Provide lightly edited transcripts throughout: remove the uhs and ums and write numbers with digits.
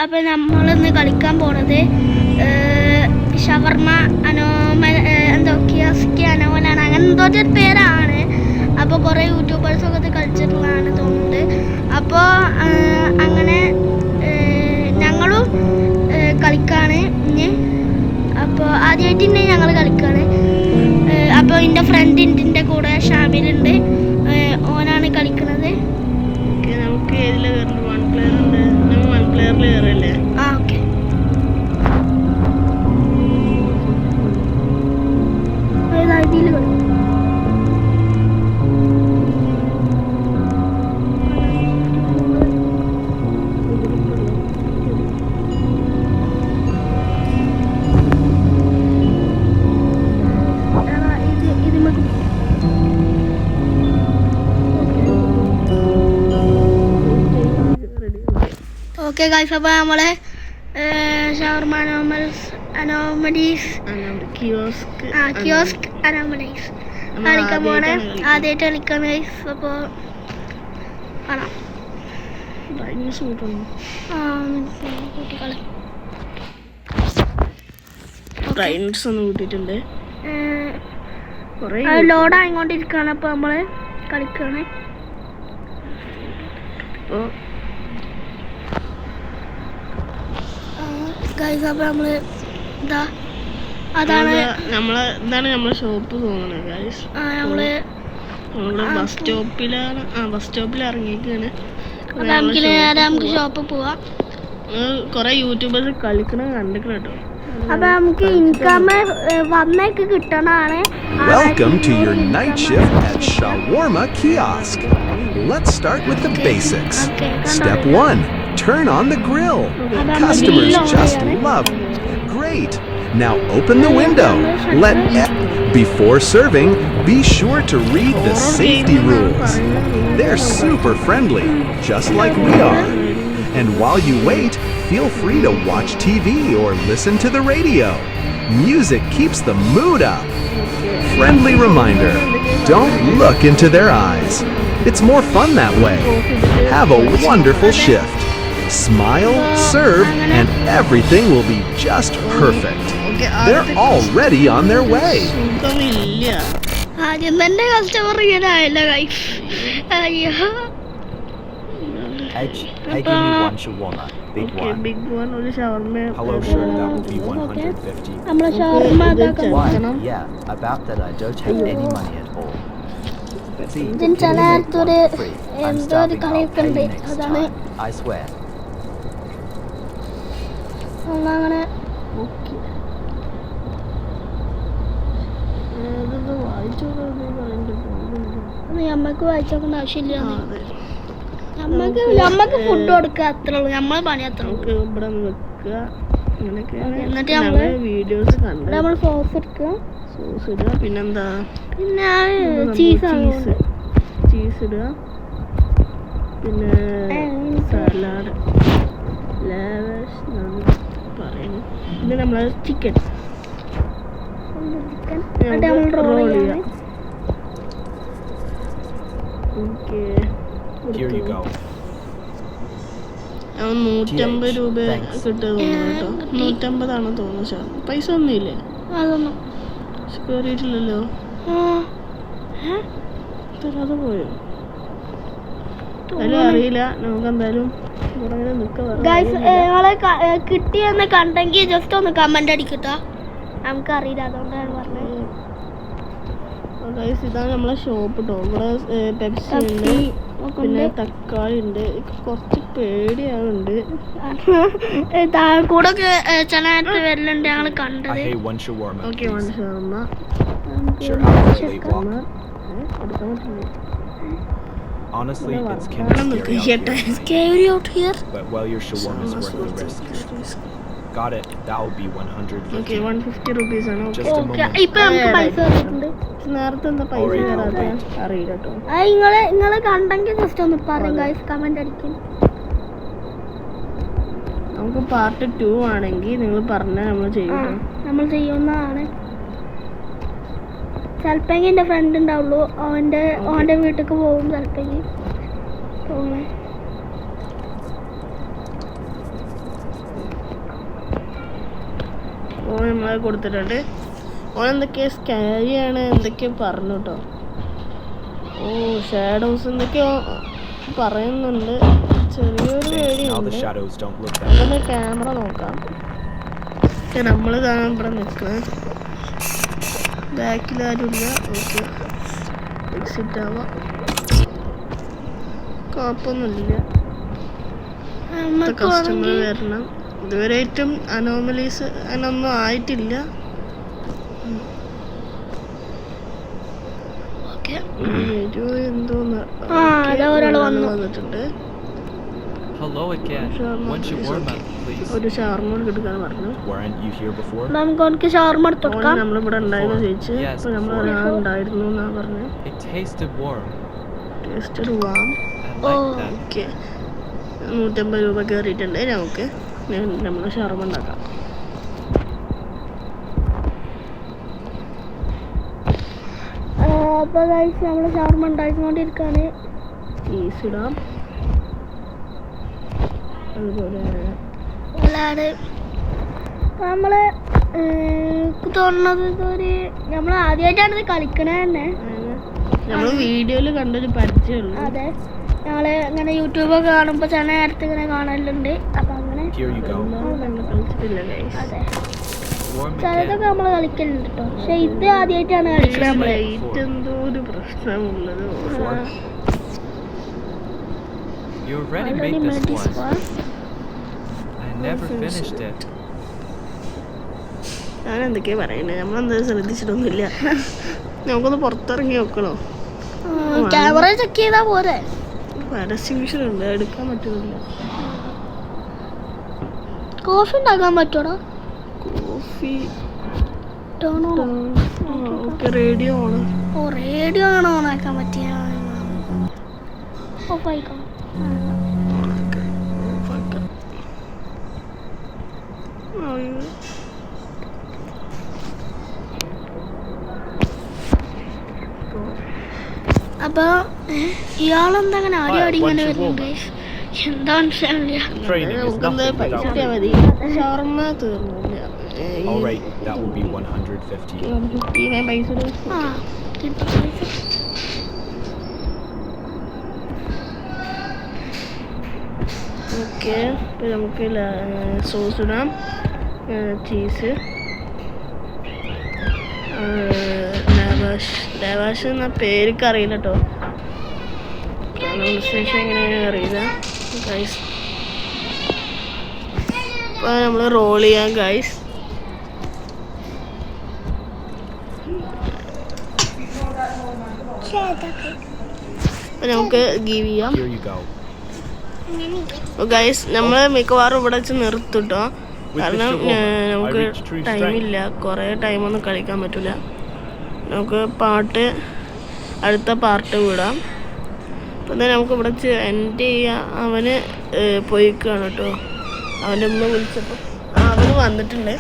അപ്പോൾ നമ്മളിന്ന് കളിക്കാൻ പോണത് ഷവർമ എന്തോ കിയോസ്ക് അനോമലാണ് അങ്ങനെ എന്തോ ഒരു പേരാണ്. അപ്പോൾ കുറേ യൂട്യൂബേഴ്സൊക്കെ ഇത് കളിച്ചിട്ടുള്ളതാണ് തോന്നുന്നുണ്ട്. അപ്പോൾ അങ്ങനെ ഞങ്ങളും കളിക്കാണ് ഇനി. അപ്പോൾ ആദ്യമായിട്ട് തന്നെ ഞങ്ങൾ കളിക്കാണ്. അപ്പോൾ എൻ്റെ ഫ്രണ്ടിൻ്റെ കൂടെ ഷാമിലുണ്ട്, ഓനാണ് കളിക്കുന്നത്. നമുക്ക് ഏതിൽ വൺ പ്ലെയർ ഉണ്ട്, നമ്മൾ വൺ പ്ലെയറിൽ കയറല്ലേ? ആ ഓക്കെ. ഇതിൽ കളി ഓക്കെ ഗൈസ്. അപ്പോൾ നമ്മളെ ഷവർമ അനോമലീസ് കിയോസ്ക് അനോമലീസ് കളിക്കാൻ പോണേ. ആദ്യമായിട്ട് കളിക്കാൻ ഗൈസ്. അപ്പോൾ കാണാം. കൂട്ടിയിട്ടുണ്ട്. ലോഡ് ആയിക്കൊണ്ടിരിക്കുകയാണ്. അപ്പോൾ നമ്മൾ കളിക്കുകയാണ്. അപ്പോൾ അപ്പോൾ നമ്മൾ ഇതാ അതാണ് ഇതാണ് നമ്മളെ ഷോപ്പ് തോന്നുന്നത് ഗൈസ്. നമ്മള് ബസ് സ്റ്റോപ്പിലാണ്. ബസ് സ്റ്റോപ്പിൽ ഇറങ്ങിയിരിക്കുകയാണ്. നമുക്ക് ഷോപ്പിൽ പോവാം. കുറെ യൂട്യൂബേഴ്സ് കളിക്കണ കണ്ടിക്കണം കേട്ടോ. അപ്പൊ നമുക്ക് income വന്നേക്ക് കിട്ടണാണ്. Welcome to your night shift at Shawarma Kiosk. Let's start with the basics. Step 1. Turn on the grill. Customers just love it. Great. Now open the window. Before serving, be sure to read the safety rules. They're super friendly, just like we are. And while you wait, feel free to watch TV or listen to the radio. Music keeps the mood up. Friendly reminder, don't look into their eyes. It's more fun that way. Have a wonderful shift. Smile, serve, and everything will be just perfect. They're already on their way. ആദ്യം തന്നെ customer ഇങ്ങനെയായല്ലോ guys. അയ്യോ. I give me one shawarma, big one. Big one ഒരു ഷവർമ. Hello sir, that will be 150. നമ്മളെ ഷവർമ Why? Yeah, about that I don't have any money at all. See, ഇതിന് ചില അടുത്തൊരു free. I'm എന്തോ ഒരു starving. I'll കളിയൊക്കെ pay ഉണ്ട്. you next അതാണ് time. I swear. അങ്ങനെ നമ്മക്ക് വായിച്ചോക്കേണ്ട ആവശ്യമില്ല. നമ്മക്ക് ഫുഡ് കൊടുക്കുക, അത്രേ ഉള്ളൂ. നമ്മളെ പണി അത്ര നമുക്ക് ഇവിടെ വെക്കുക. എന്നിട്ട് നമ്മള് വീഡിയോസ് കണ്ട് നമ്മൾ സോസ് എടുക്കുക, സോസ് ഇടുക, പിന്നെന്താ, പിന്നെ ചീസ് ഇടുക, പിന്നെ സലാഡ്, ലാവിഷ് പറയുന്നു. പിന്നെ നമ്മള് ചിക്കൻ റോൾ ചെയ്യാം. Here you go. 150 രൂപ കിട്ടുന്നു കേട്ടോ. 150 തോന്നുന്നു. പൈസ ഒന്നുമില്ലേ? അതൊന്നും കയറിയിട്ടില്ലല്ലോ. തരാതെ പോയോ? എന്തായാലും അറിയില്ല. നമുക്ക് എന്തായാലും കിട്ടിയെന്ന് കണ്ടെങ്കിൽ ജസ്റ്റ് ഒന്ന് കമന്റ് അടിക്കട്ടോ. നമുക്കറിയില്ല, അതുകൊണ്ടാണ് പറഞ്ഞത്. ഇതാണ് നമ്മളെ ഷോപ്പ് കേട്ടോ. ഇവിടെ പെപ്സി ഉണ്ട്, പിന്നെ തക്കാളി ഉണ്ട്. കുറച്ച് പേടിയാവുന്നുണ്ട്. കൂടെ ചില നേരത്ത് വരലുണ്ട് ഞങ്ങൾ കണ്ടത്. I hate one shawarma. Okay, one shawarma. Sure, I'll really walk. എടുക്കാൻ പറ്റില്ല. Honestly, it's kind of Scary out here. but well, your shawarma's worth the risk. Got it. That will be 150. Okay, 150 rupees ആണ്. Just a okay, moment. ഇപ്പൊ നമുക്ക് പൈസ തന്നിട്ടുണ്ട്. നേരത്തെ എന്താ പൈസ കയറാതെ അറിയില്ല കേട്ടോ. നിങ്ങള് കണ്ടെങ്കിൽ ജസ്റ്റ് ഒന്ന് പറയും ഗൈസ്, കമന്റ് അടിക്കും. നമുക്ക് പാർട്ട് 2 ആണെങ്കിൽ നിങ്ങൾ പറഞ്ഞാൽ നമ്മൾ ചെയ്യും. നമ്മൾ ചെയ്യുന്നതാണ്. ചിലപ്പോൾ എൻ്റെ ഫ്രണ്ട് ഉണ്ടാവുള്ളൂ, അവൻ്റെ വീട്ടിലേക്ക് പോകും ചിലപ്പോൾ. ഓൻ നമ്മളെ കൊടുത്തിട്ടുണ്ട്. ഓൻ എന്തൊക്കെയോ സ്കാരിയാണ് എന്തൊക്കെയോ പറഞ്ഞു കേട്ടോ. ഓ ഷാഡോസ് എന്തൊക്കെയോ പറയുന്നുണ്ട്. ചെറിയൊരു പേടിയുണ്ട്. അങ്ങനെ ക്യാമറ നോക്കാം. നമ്മൾ കാണാൻ ഇവിടെ നിൽക്കണം. ബാക്കിലാരുമില്ല. ഓക്കെ എക്സിറ്റ് ആവാം. കുഴപ്പമൊന്നുമില്ല. കസ്റ്റമർ വരണം. ഇതുവരെയായിട്ടും അനോമലീസ് അതിനൊന്നും ആയിട്ടില്ല. എന്തോന്ന് വന്നിട്ടുണ്ട്. ഒരു ഷവർമ എടുക്കാൻ പറഞ്ഞു. നമുക്ക് ഷവർമ എടുത്തോക്കാം. നമ്മളിവിടെ ഉണ്ടായിരുന്നു ചോദിച്ചു. അപ്പൊ നമ്മൾ ഉണ്ടായിരുന്നു എന്നാ പറഞ്ഞു. Tasted warm. ഓക്കെ 150 രൂപ കയറിയിട്ടുണ്ട്. നമുക്ക് നമ്മൾ ഷവർമ ഉണ്ടാക്കാം. അപ്പോൾ ഗൈസ് നമ്മൾ ഷവർമ ഉണ്ടാക്കിക്കൊണ്ടിരിക്കുകയാണ്. ചീസ് ഇടാം. അതുപോലെ നമ്മൾ തോന്നുന്നത് ഇതൊരു നമ്മൾ ആദ്യമായിട്ടാണ് ഇത് കളിക്കണേ തന്നെ. നമ്മൾ വീഡിയോയിൽ കണ്ടൊരു പരിചയമുള്ളൂ. അതെ, ഞങ്ങൾ ഇങ്ങനെ യൂട്യൂബൊക്കെ കാണുമ്പോൾ ചില നേരത്തെ ഇങ്ങനെ കാണലുണ്ട്. അപ്പം അങ്ങനെ കളിച്ചിട്ടില്ല ഗൈസ്. അതെ, ചിലതൊക്കെ നമ്മൾ കളിക്കലുണ്ട് കേട്ടോ. പക്ഷെ ഇത് ആദ്യമായിട്ടാണ് കളിക്കുന്നത്. നമ്മളെ എന്തോ ഒരു പ്രശ്നമുള്ളത്. ഞാൻ എന്തൊക്കെയാ പറയണേ, നമ്മളെന്താ ശ്രദ്ധിച്ചിട്ടൊന്നുമില്ല. നമുക്കൊന്ന് പുറത്തിറങ്ങി നോക്കണോ? ക്യാമറ ചെക്ക് ചെയ്താ പോരെ. പാരസ്യൂഷൻ ഉണ്ട്, എടുക്കാൻ പറ്റുന്നില്ല. കോഫി ഉണ്ടാക്കാൻ പറ്റൂടാ? കോഫി ഓക്കെ, റേഡിയോ ആണ്. ഓ റേഡിയോ ആണ് ഓണാക്കാൻ പറ്റിയ. ഓഫായിക്കോ. അപ്പൊ ഇയാളെന്താ അങ്ങനെ ആടി ആടി ഇങ്ങനെ വരുന്നുണ്ട്? എന്താ മനസ്സിലാവില്ല. നമുക്കെന്താ പൈസ കിട്ടിയാൽ മതി. ഷവർമ തീർന്നില്ല. പൈസ ഓക്കെ. ഇപ്പം നമുക്ക് സോസ് ഇടാം. ചീസ്, ലാവാഷ് എന്ന പേർക്ക് അറിയില്ല കേട്ടോ. പ്രൊണൗൺസിയേഷൻ എങ്ങനെയാണ് അറിയില്ല ഗൈസ്. ഇപ്പം നമ്മൾ റോൾ ചെയ്യാം ഗൈസ്. അപ്പം നമുക്ക് ഗീവ് ചെയ്യാം. ഗൈസ് നമ്മൾ മിക്കവാറും ഇവിടെ വെച്ച് നിർത്തും കേട്ടോ. കാരണം നമുക്ക് ടൈമില്ല. കുറേ ടൈമൊന്നും കളിക്കാൻ പറ്റില്ല. നമുക്ക് അടുത്ത പാർട്ട് വിടാം. അപ്പം തന്നെ നമുക്ക് ഇവിടെ വെച്ച് എൻഡ് ചെയ്യാം. അവന് പോയിക്കാണ് കേട്ടോ. അവൻ്റെ ഉമ്മ വിളിച്ചപ്പോൾ അവന് വന്നിട്ടുണ്ട്.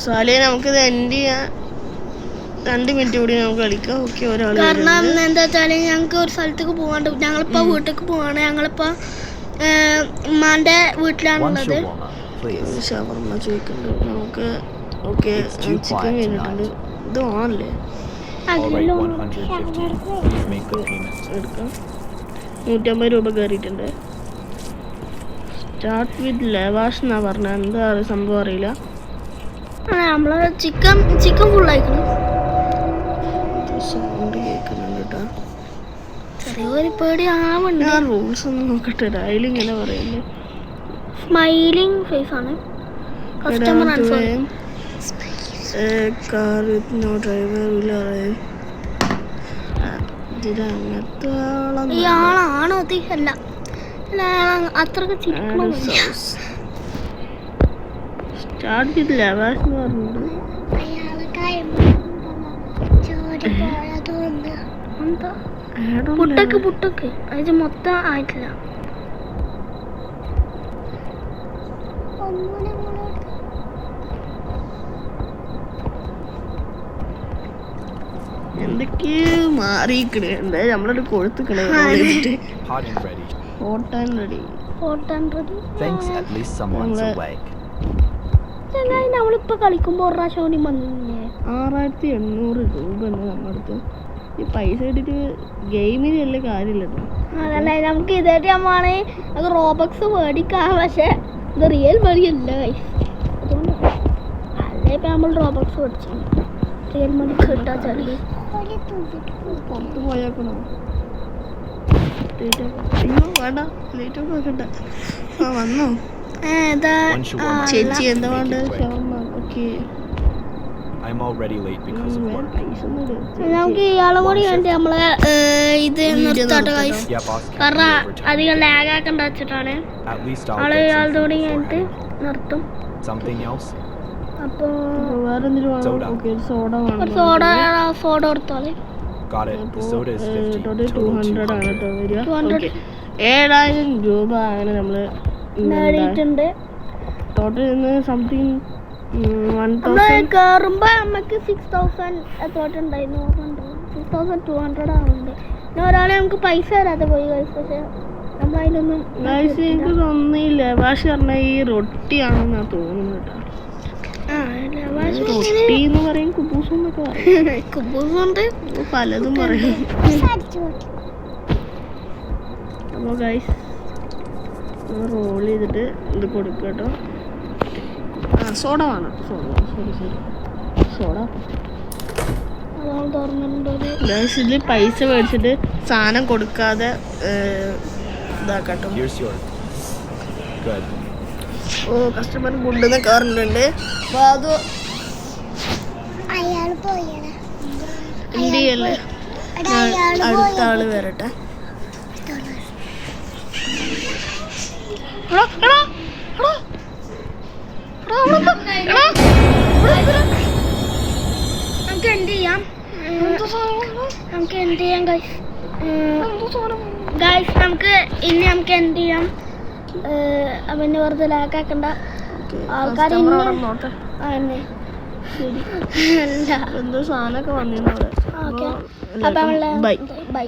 സാലിയെ നമുക്കിത് എൻഡ് ചെയ്യാം. 2 മിനിറ്റ് കൂടി നമുക്ക് കളിക്കാം. ഓക്കെ, ഒരാൾ. കാരണം എന്താ വെച്ചാല് ഞങ്ങൾക്ക് ഒരു സ്ഥലത്തേക്ക് പോകാണ്ട്. ഞങ്ങളിപ്പോ വീട്ടിലേക്ക് പോവാണ്. ഞങ്ങളിപ്പോ ഉമ്മാന്റെ വീട്ടിലാണുള്ളത്. ഷവർമ ചോദിക്കുന്നുണ്ട് നമുക്ക്. ഓക്കെ, ചിക്കൻ കഴിഞ്ഞിട്ടുണ്ട്. ഇത് ഓണല്ലേ? എടുക്കാം. 150 രൂപ കയറിയിട്ടുണ്ട്. സ്റ്റാർട്ട് വിത്ത് ലാവാഷ് എന്നാ പറഞ്ഞത്. എന്താ സംഭവം അറിയില്ല. നമ്മള് ചിക്കൻ ഫുൾ ആയിക്കണം. സൗണ്ട് കേൾക്കുന്നുണ്ട് കേട്ടോ. ചെറിയൊരു പേടി ആവുന്നുണ്ട്. ഞാൻ റൂൾസ് ഒന്നും നോക്കട്ടെ. അതിലിങ്ങനെ പറയുന്നത് സ്മൈലിംഗ് ഫേസ് ആണ്. Customer car with no driver will arrive. അങ്ങനത്തെ ഇയാളാണോ? അല്ല, അത്രക്ക് സ്റ്റാർട്ട് വിത്ത് ലാവാഷ് എന്ന് പറഞ്ഞിട്ട് പുട്ടക്ക് അത് മൊത്തം ആയിട്ടില്ല. എന്തൊക്കെയോ മാറിക്കണേ. എന്തായാലും നമ്മളൊരു കൊഴുത്തുക്കണേ. Thanks, at least someone's awake. ചങ്ങായി നമ്മളിപ്പോ കളിക്കുമ്പോ ഒരു പ്രാവശ്യം കൂടി വന്നില്ലേ 6800 രൂപ ഉണ്ട് നമ്മുടെ അടുത്ത്. ഈ പൈസ ഇട്ടിട്ട് ഗെയിമിന് വലിയ കാര്യമില്ല കേട്ടോ. അതല്ലേ നമുക്ക് ഇതായിട്ട് നമ്മളാണ് അത് റോബക്സ് മേടിക്കാം, പക്ഷെ ഇത് റിയൽ മണി അല്ല അതുകൊണ്ട് അല്ലേ ഇപ്പൊ നമ്മൾ റോബക്സ് മേടിച്ചു റിയൽ മണി കിട്ടാ ചെറിയ പുറത്ത് പോയാക്കണോ? അയ്യോ വേണ്ട, ലേറ്റ് ഒക്കെ വെക്കണ്ട. ആ വന്നോ ചേച്ചി? എന്താ വേണ്ട? Okay I'm already late because of work. പൈസ ഒന്നും ഇട്. നമുക്ക് ഇയാളെ കൂടി വേണ്ടി നമ്മളെ ഇത് നിർത്താട്ടോ guys. Yeah, boss. കാരണം അധികം ലാഗ് ആക്കണ്ട വെച്ചിട്ടാണ് At least I'll ആള് get ഇയാളുടെ some കൂടി food കഴിഞ്ഞിട്ട് before I go. നിർത്തും. Something else? അപ്പൊ വേറെ എന്തെങ്കിലും വേണോ? Soda. ഓക്കെ സോഡ ഒരു വേണം. സോഡ കൊടുത്തോളെ. Got it. The soda is 50. Total Total 200 ആണ് 200. കേട്ടോ വരിക. 200. ഓക്കെ 7000 രൂപ അങ്ങനെ നമ്മള് നേടിയിട്ടുണ്ട്. ടോട്ടൽ ഇന്ന് സംതിങ് നമ്മള് 1000. കേറുമ്പോ നമുക്ക് 6000 എത്തോട്ടുണ്ടായിരുന്നു, 6200 ആവുന്നുണ്ട്. പിന്നെ ഒരാളെ നമുക്ക് പൈസ തരാതെ പോയി guys. പക്ഷെ നമ്മൾ അതിലൊന്നും ഗൈസ് എനിക്ക് തോന്നിയില്ല ഭാഷ പറഞ്ഞ ഈ റൊട്ടിയാണെന്നാ തോന്നുന്നത് കേട്ടോ. റൊട്ടി എന്ന് പറയും, കുബൂസ് എന്നൊക്കെ പറയും, കുബൂസുണ്ട് പലതും പറയും. അപ്പോൾ ഗൈസ് റോൾ ചെയ്തിട്ട് ഇത് കൊടുക്കുക കേട്ടോ. സോഡ വേണം, സോഡ അതാണ് തുറന്നിട്ടുണ്ട്. ഗൈസ് ഇതിൽ പൈസ മേടിച്ചിട്ട് സാധനം കൊടുക്കാതെ ഇതാക്കട്ടോ. Here's your. Good. ഓ കസ്റ്റമർ കൊണ്ടുവന്ന് കയറുന്നുണ്ട്. അപ്പോൾ അത് അയാള് പോയാണ്. എന്ത് ചെയ്യല്ലേ, അടുത്ത ആള് വരട്ടെ. നമുക്ക് എന്ത് ചെയ്യാം ഗൈസ്, നമുക്ക് ഇനി നമുക്ക് എന്ത് ചെയ്യാം, അവന് വെറുതെ ലാക്കാക്കണ്ട. ആൾക്കാർ അതന്നെ എന്തോ സാധനമൊക്കെ വന്നിരുന്നു അവിടെ. ഓക്കെ. അപ്പൊ നമ്മള് ബൈ. ബൈ.